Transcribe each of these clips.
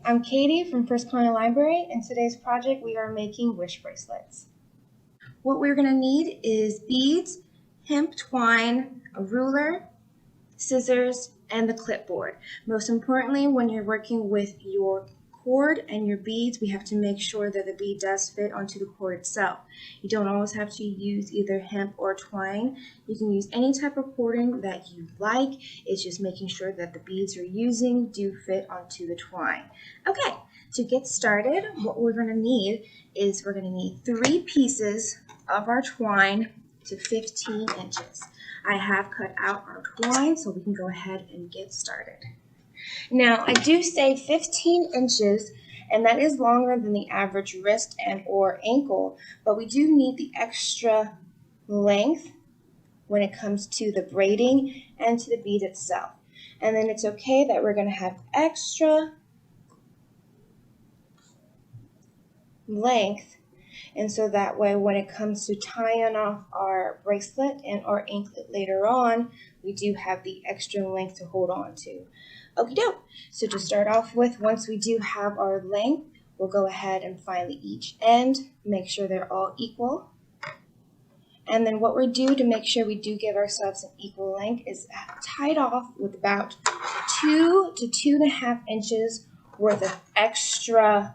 I'm Katie from First Colonial Library, and today's project we are making wish bracelets. What we're going to need is beads, hemp twine, a ruler, scissors, and the clipboard. Most importantly, when you're working with your cord and your beads, we have to make sure that the bead does fit onto the cord itself. You don't always have to use either hemp or twine. You can use any type of cording that you like. It's just making sure that the beads you're using do fit onto the twine. Okay, to get started, what we're going to need is we're going to need 3 pieces of our twine to 15 inches. I have cut out our twine so we can go ahead and get started. Now, I do say 15 inches, and that is longer than the average wrist and or ankle, but we do need the extra length when it comes to the braiding and to the bead itself. And then it's okay that we're going to have extra length, and so that way when it comes to tying off our bracelet and our anklet later on, we do have the extra length to hold on to. Okie doke. So to start off with, once we do have our length, we'll go ahead and find each end, make sure they're all equal. And then what we do to make sure we do give ourselves an equal length is tie it off with about 2 to 2.5 inches worth of extra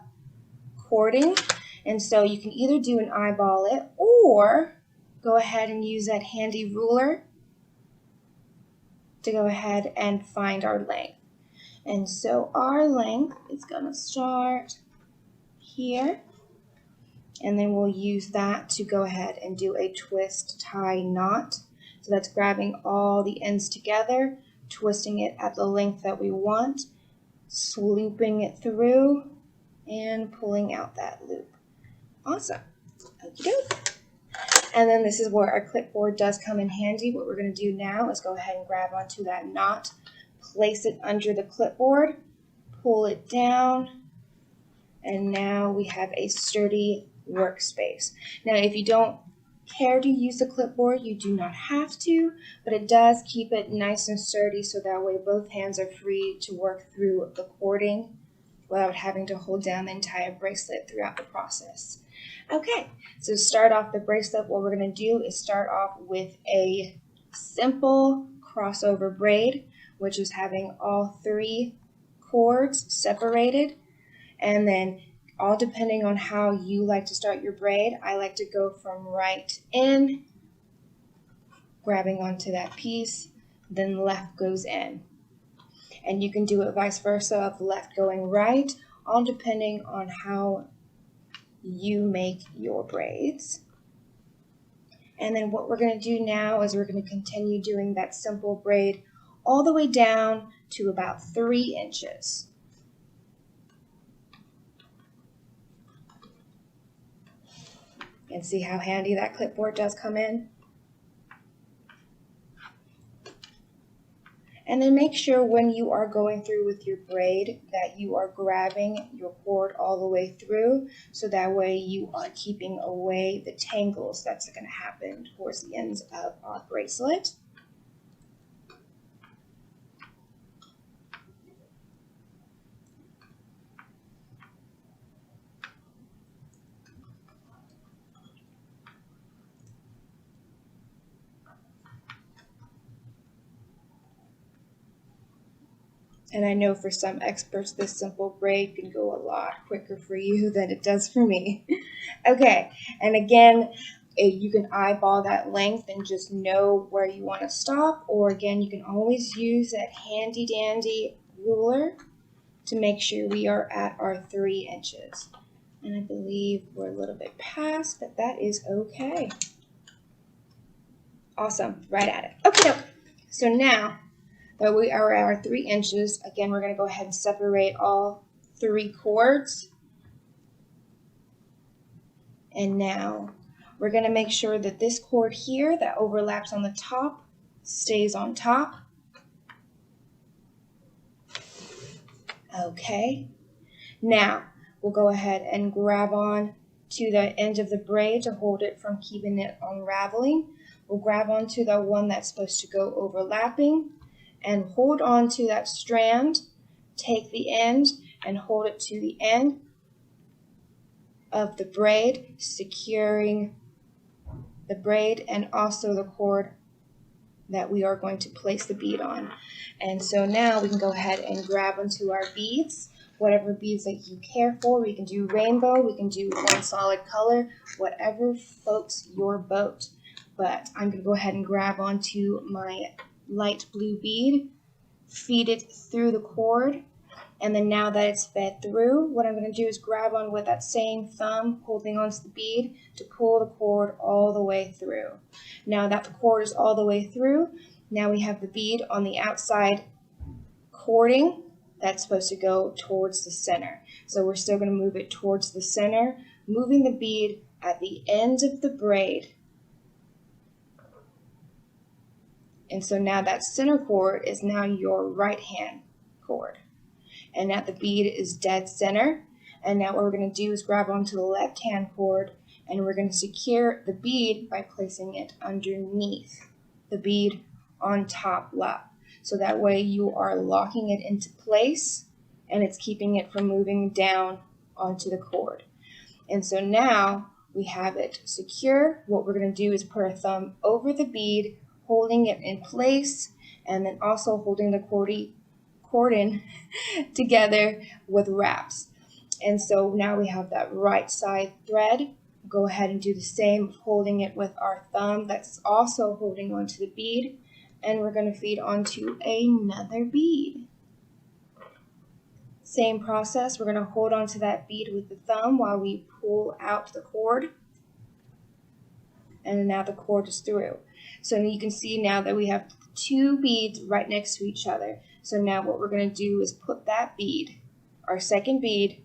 cording. And so you can either do an eyeball it or go ahead and use that handy ruler to go ahead and find our length. And so our length is going to start here, and then we'll use that to go ahead and do a twist tie knot. So that's grabbing all the ends together, twisting it at the length that we want, swooping it through, and pulling out that loop. Awesome. Okie doke. And then this is where our clipboard does come in handy. What we're going to do now is go ahead and grab onto that knot, place it under the clipboard, pull it down, and now we have a sturdy workspace. Now, if you don't care to use the clipboard, you do not have to, but it does keep it nice and sturdy so that way both hands are free to work through the cording without having to hold down the entire bracelet throughout the process. Okay, so to start off the bracelet, what we're going to do is start off with a simple crossover braid, which is having all 3 cords separated, and then all depending on how you like to start your braid. I like to go from right in, grabbing onto that piece, then left goes in. And you can do it vice versa, of left going right, all depending on how you make your braids. And then what we're going to do now is we're going to continue doing that simple braid all the way down to about 3 inches. And see how handy that clipboard does come in? And then make sure when you are going through with your braid that you are grabbing your cord all the way through, so that way you are keeping away the tangles that's going to happen towards the ends of our bracelet. And I know for some experts, this simple braid can go a lot quicker for you than it does for me. Okay, and again, you can eyeball that length and just know where you want to stop, or again, you can always use that handy dandy ruler to make sure we are at our 3 inches. And I believe we're a little bit past, but that is okay. Awesome, right at it. Okay, so now that we are at our 3 inches, again, we're going to go ahead and separate all 3 cords. And now we're going to make sure that this cord here that overlaps on the top stays on top. Okay. Now we'll go ahead and grab on to the end of the braid to hold it from keeping it unraveling. We'll grab onto the one that's supposed to go overlapping and hold on to that strand, take the end, and hold it to the end of the braid, securing the braid and also the cord that we are going to place the bead on. And so now we can go ahead and grab onto our beads, whatever beads that you care for. We can do rainbow, we can do one solid color, whatever floats your boat. But I'm going to go ahead and grab onto my light blue bead, feed it through the cord, and then now that it's fed through, what I'm going to do is grab on with that same thumb, holding onto the bead to pull the cord all the way through. Now that the cord is all the way through, now we have the bead on the outside cording that's supposed to go towards the center. So we're still going to move it towards the center, moving the bead at the end of the braid. And so now that center cord is now your right hand cord. And now the bead is dead center. And now what we're going to do is grab onto the left hand cord, and we're going to secure the bead by placing it underneath the bead on top left. So that way you are locking it into place and it's keeping it from moving down onto the cord. And so now we have it secure. What we're going to do is put our thumb over the bead, holding it in place, and then also holding the cordon together with wraps. And so now we have that right side thread. Go ahead and do the same, holding it with our thumb that's also holding onto the bead, and we're going to feed onto another bead. Same process, we're going to hold onto that bead with the thumb while we pull out the cord, and now the cord is through. So you can see now that we have two beads right next to each other. So now what we're going to do is put that bead, our second bead,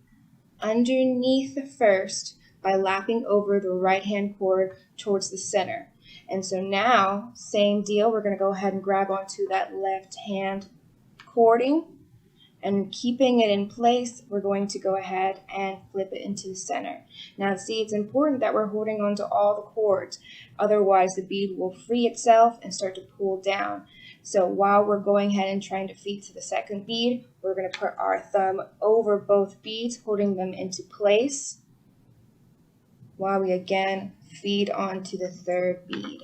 underneath the first by lapping over the right hand cord towards the center. And so now, same deal, we're going to go ahead and grab onto that left hand cording, and keeping it in place, we're going to go ahead and flip it into the center. Now see, it's important that we're holding onto all the cords, otherwise the bead will free itself and start to pull down. So while we're going ahead and trying to feed to the second bead, we're going to put our thumb over both beads, holding them into place, while we again feed onto the third bead.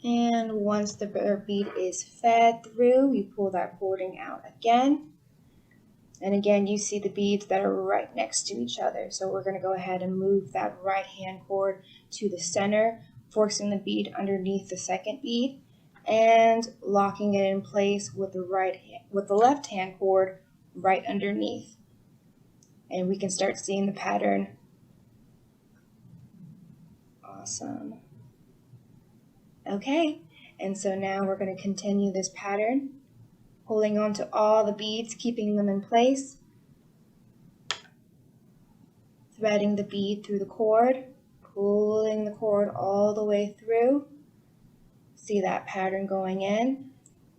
And once the third bead is fed through, we pull that cording out again. And again, you see the beads that are right next to each other. So we're going to go ahead and move that right hand cord to the center, forcing the bead underneath the second bead, and locking it in place with the left hand cord right underneath. And we can start seeing the pattern. Awesome. Okay, and so now we're going to continue this pattern, holding on to all the beads, keeping them in place, threading the bead through the cord, pulling the cord all the way through. See that pattern going in.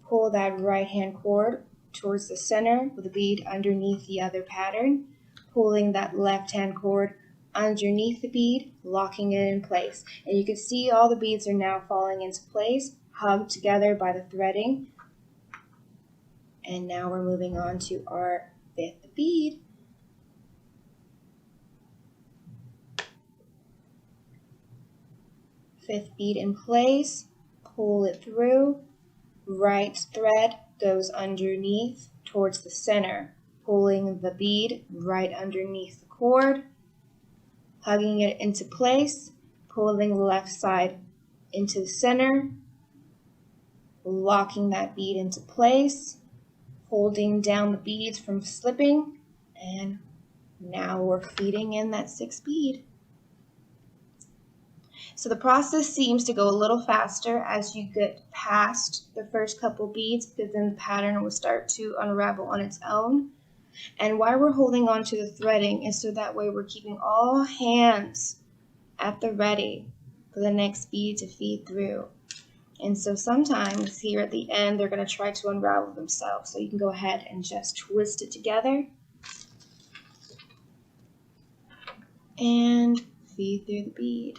Pull that right hand cord towards the center with the bead underneath the other pattern, pulling that left hand cord underneath the bead, locking it in place. And you can see all the beads are now falling into place, hugged together by the threading. And now we're moving on to our fifth bead. Fifth bead in place, pull it through, right thread goes underneath towards the center, pulling the bead right underneath the cord, hugging it into place, pulling the left side into the center, locking that bead into place, holding down the beads from slipping, and now we're feeding in that sixth bead. So the process seems to go a little faster as you get past the first couple beads, because then the pattern will start to unravel on its own. And why we're holding on to the threading is so that way we're keeping all hands at the ready for the next bead to feed through. And so sometimes here at the end, they're going to try to unravel themselves. So you can go ahead and just twist it together and feed through the bead.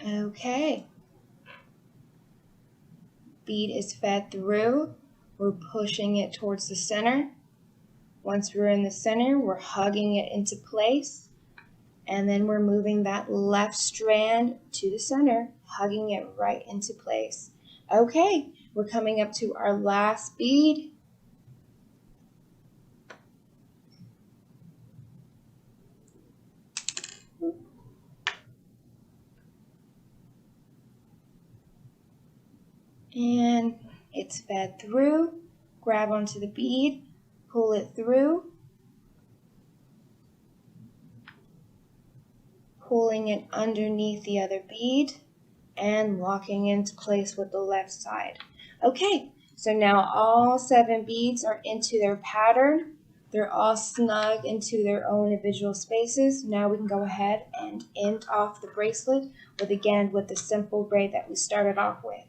Okay. bead is fed through, we're pushing it towards the center. Once we're in the center, we're hugging it into place. And then we're moving that left strand to the center, hugging it right into place. Okay, we're coming up to our last bead. And it's fed through. Grab onto the bead, pull it through, pulling it underneath the other bead, and locking into place with the left side. Okay, so now all 7 beads are into their pattern. They're all snug into their own individual spaces. Now we can go ahead and end off the bracelet with the simple braid that we started off with.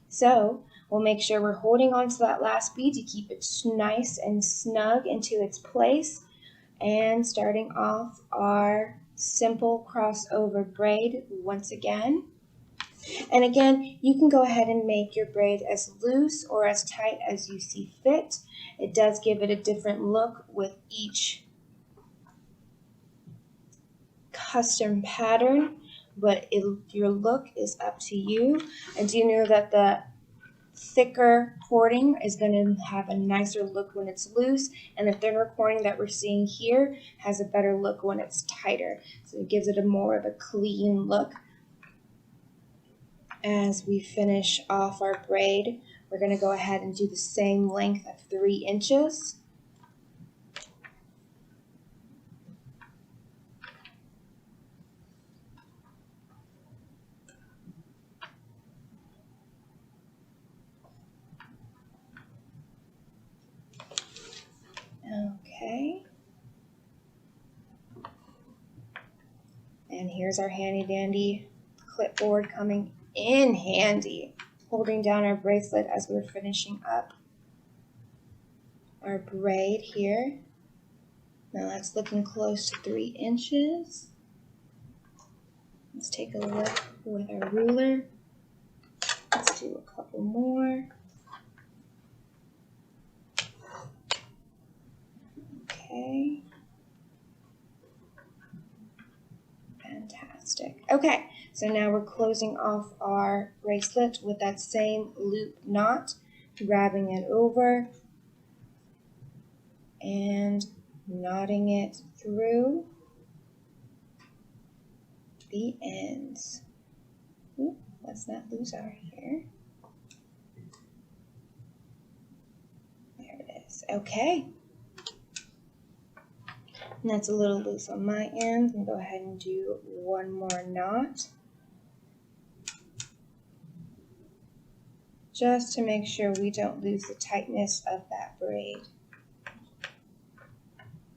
So we'll make sure we're holding on to that last bead to keep it nice and snug into its place. And starting off our simple crossover braid once again. And again, you can go ahead and make your braid as loose or as tight as you see fit. It does give it a different look with each custom pattern, but your look is up to you. And do you know that the thicker cording is going to have a nicer look when it's loose, and the thinner cording that we're seeing here has a better look when it's tighter. So it gives it a more of a clean look. As we finish off our braid, we're going to go ahead and do the same length of 3 inches. Okay. And here's our handy dandy clipboard coming in handy, holding down our bracelet as we're finishing up our braid here. Now that's looking close to 3 inches. Let's take a look with our ruler. Let's do a couple more. Okay. Fantastic. Okay, so now we're closing off our bracelet with that same loop knot, grabbing it over and knotting it through the ends. Ooh, let's not lose our hair. There it is. Okay. And that's a little loose on my end. I'll go ahead and do one more knot, just to make sure we don't lose the tightness of that braid.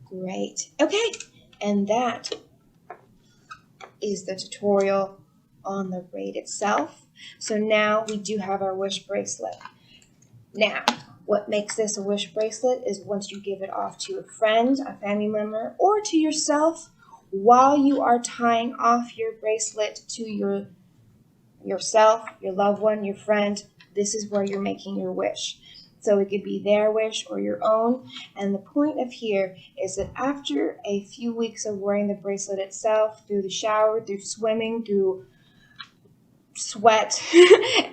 Great. Okay, and that is the tutorial on the braid itself. So now we do have our wish bracelet. Now, what makes this a wish bracelet is once you give it off to a friend, a family member, or to yourself, while you are tying off your bracelet to yourself, your loved one, your friend, this is where you're making your wish. So it could be their wish or your own. And the point of here is that after a few weeks of wearing the bracelet itself, through the shower, through swimming, through sweat,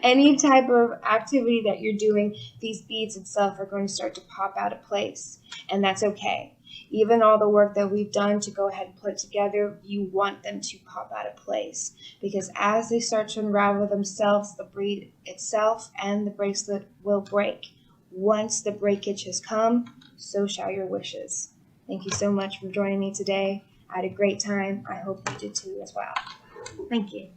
any type of activity that you're doing, these beads itself are going to start to pop out of place. And that's okay. Even all the work that we've done to go ahead and put together, you want them to pop out of place. Because as they start to unravel themselves, the bead itself and the bracelet will break. Once the breakage has come, so shall your wishes. Thank you so much for joining me today. I had a great time. I hope you did too as well. Thank you.